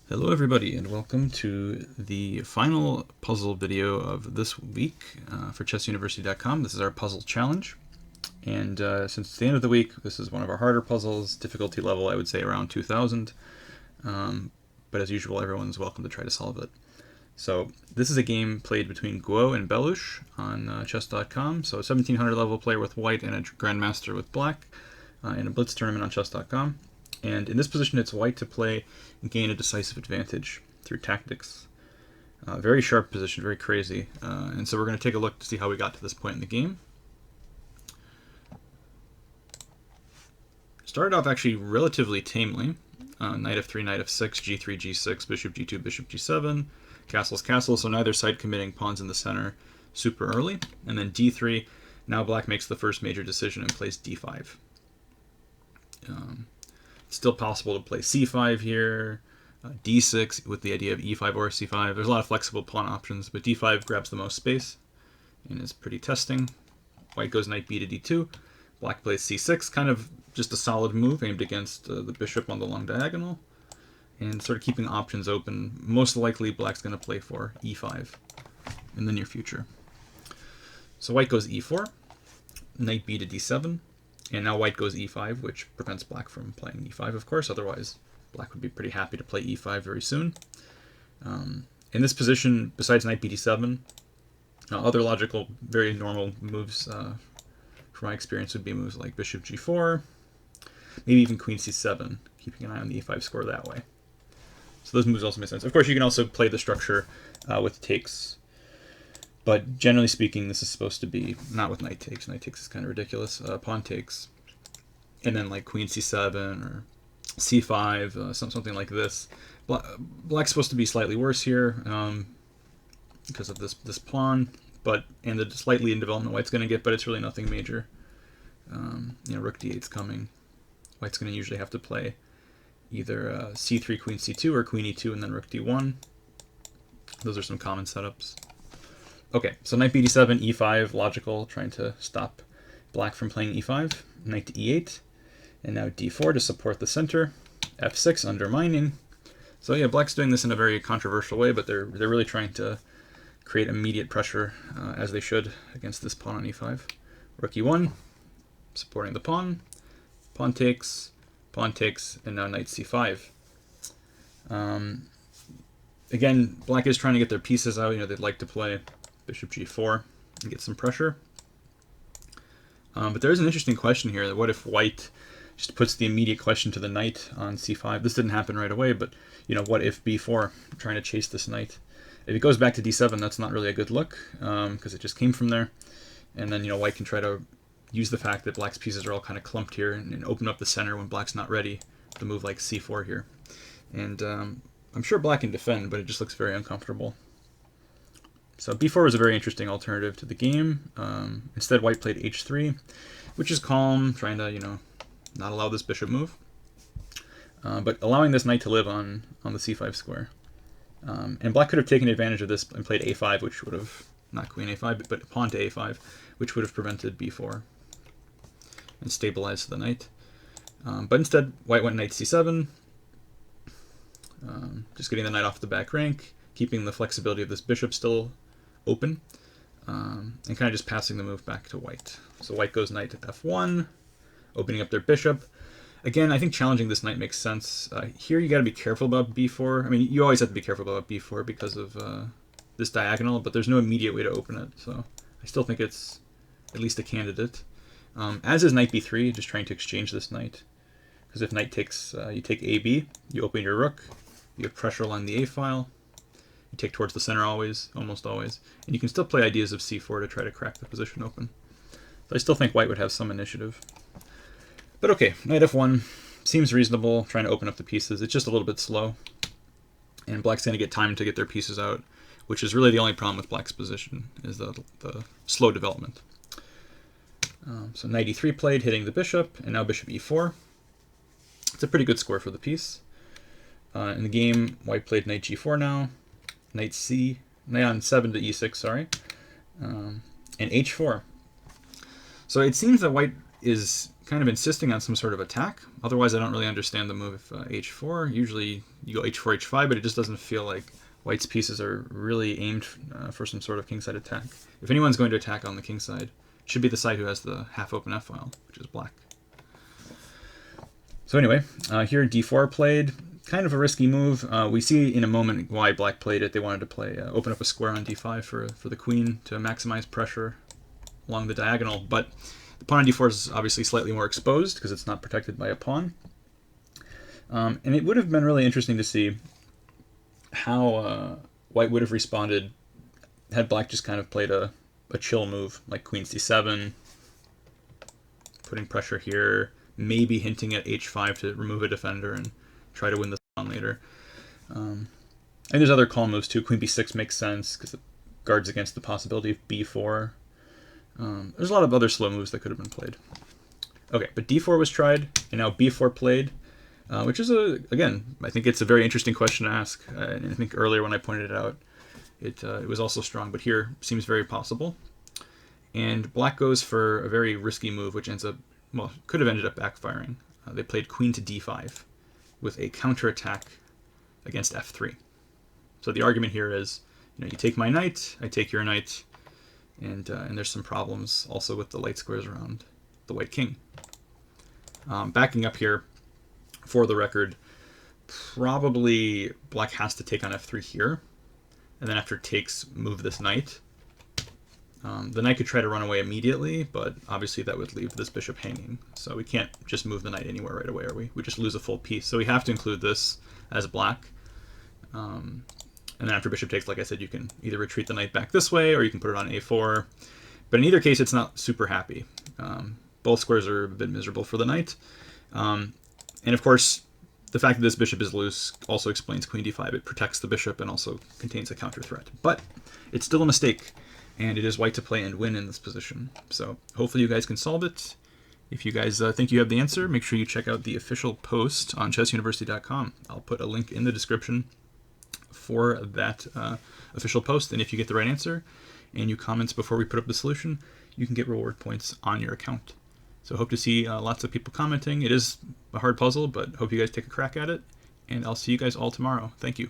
Hello everybody and welcome to the final puzzle video of this week for ChessUniversity.com. This is our puzzle challenge, and since it's the end of the week, this is one of our harder puzzles. Difficulty level I would say around 2000, but as usual everyone's welcome to try to solve it. So this is a game played between Guo and Belush on chess.com, so a 1700 level player with white and a grandmaster with black in a blitz tournament on chess.com. And in this position, it's white to play and gain a decisive advantage through tactics. Very sharp position, very crazy. And so we're going to take a look to see how we got to this point in the game. Started off actually relatively tamely. Knight f3, knight f6, g3, g6, bishop g2, bishop g7, castle's castle, so neither side committing, pawns in the center super early. And then d3, now black makes the first major decision and plays d5. Still possible to play c5 here, d6 with the idea of e5 or c5. There's a lot of flexible pawn options, but d5 grabs the most space and is pretty testing. White goes knight b to d2. Black plays c6, kind of just a solid move aimed against the bishop on the long diagonal, and sort of keeping options open. Most likely black's going to play for e5 in the near future. So white goes e4, knight b to d7. And now white goes e5, which prevents black from playing e5, of course. Otherwise, black would be pretty happy to play e5 very soon. In this position, besides knight b d7, other logical, very normal moves, from my experience, would be moves like bishop g4, maybe even queen c7, keeping an eye on the e5 score that way. So those moves also make sense. Of course, you can also play the structure with takes. But generally speaking, this is supposed to be not with knight takes. Knight takes is kind of ridiculous. Pawn takes, and then like queen c7 or c5, something like this. Black's supposed to be slightly worse here because of this pawn, and the slight lead in development white's going to get, but it's really nothing major. Rook d8's coming. White's going to usually have to play either c3, queen c2, or queen e2, and then rook d1. Those are some common setups. Okay, so knight b d7, e5, logical, trying to stop black from playing e5. Knight to e8, and now d4 to support the center. f6, undermining. So yeah, black's doing this in a very controversial way, but they're really trying to create immediate pressure, as they should, against this pawn on e5. Rook e1, supporting the pawn. Pawn takes, and now knight c5. Again, black is trying to get their pieces out. They'd like to play bishop g4 and get some pressure. But there is an interesting question here. What if white just puts the immediate question to the knight on c5? This didn't happen right away, but what if b4, trying to chase this knight? If it goes back to d7, that's not really a good look, because it just came from there. And then white can try to use the fact that black's pieces are all kind of clumped here and open up the center when black's not ready to move like c4 here. And I'm sure black can defend, but it just looks very uncomfortable. So b4 is a very interesting alternative to the game. Instead, white played h3, which is calm, trying to not allow this bishop move, but allowing this knight to live on the c5 square. And black could have taken advantage of this and played a5, which would have, not queen a5, but pawn to a5, which would have prevented b4 and stabilized the knight. But instead, white went knight c7, just getting the knight off the back rank, keeping the flexibility of this bishop still open, and kind of just passing the move back to white. So white goes knight to f1, opening up their bishop. Again, I think challenging this knight makes sense. Here you got to be careful about b4. I mean, you always have to be careful about b4 because of this diagonal, but there's no immediate way to open it, so I still think it's at least a candidate. As is knight b3, just trying to exchange this knight, because if knight takes, you take ab, you open your rook, you have pressure along the a file, you take towards the center always, almost always, and you can still play ideas of c4 to try to crack the position open. So I still think white would have some initiative. But okay, knight f1 seems reasonable, trying to open up the pieces. It's just a little bit slow, and black's going to get time to get their pieces out, which is really the only problem with black's position, is the slow development. So knight e3 played, hitting the bishop, and now bishop e4. It's a pretty good score for the piece. In the game, white played knight g4 now, knight on 7 to e6, sorry, and h4. So it seems that white is kind of insisting on some sort of attack. Otherwise, I don't really understand the move h4. Usually you go h4, h5, but it just doesn't feel like white's pieces are really aimed for some sort of kingside attack. If anyone's going to attack on the kingside, it should be the side who has the half-open f-file, which is black. So anyway, here d4 played. Kind of a risky move. We see in a moment why black played it. They wanted to play open up a square on d5 for the queen to maximize pressure along the diagonal, but the pawn on d4 is obviously slightly more exposed because it's not protected by a pawn. And it would have been really interesting to see how white would have responded had black just kind of played a chill move like queen c7, putting pressure here, maybe hinting at h5 to remove a defender and try to win this pawn later. And there's other call moves too. Queen b6 makes sense because it guards against the possibility of b4. There's a lot of other slow moves that could have been played. Okay, but d4 was tried, and now b4 played, which is, again, I think it's a very interesting question to ask. And I think earlier when I pointed it out, it was also strong, but here seems very possible. And black goes for a very risky move, which ends up, well, could have ended up backfiring. They played queen to d5 with a counterattack against f3. So the argument here is, you take my knight, I take your knight, and there's some problems also with the light squares around the white king. Backing up here, for the record, probably black has to take on f3 here, and then after takes, move this knight. The knight could try to run away immediately, but obviously that would leave this bishop hanging. So we can't just move the knight anywhere right away, or we just lose a full piece. So we have to include this as black. And then after bishop takes, like I said, you can either retreat the knight back this way, or you can put it on a4. But in either case, it's not super happy. Both squares are a bit miserable for the knight. And of course, the fact that this bishop is loose also explains queen d5. It protects the bishop and also contains a counter threat. But it's still a mistake, and it is white to play and win in this position. So hopefully you guys can solve it. If you guys think you have the answer, make sure you check out the official post on chessuniversity.com. I'll put a link in the description for that official post, and if you get the right answer and you comment before we put up the solution, you can get reward points on your account. So hope to see lots of people commenting. It is a hard puzzle, but hope you guys take a crack at it, and I'll see you guys all tomorrow. Thank you.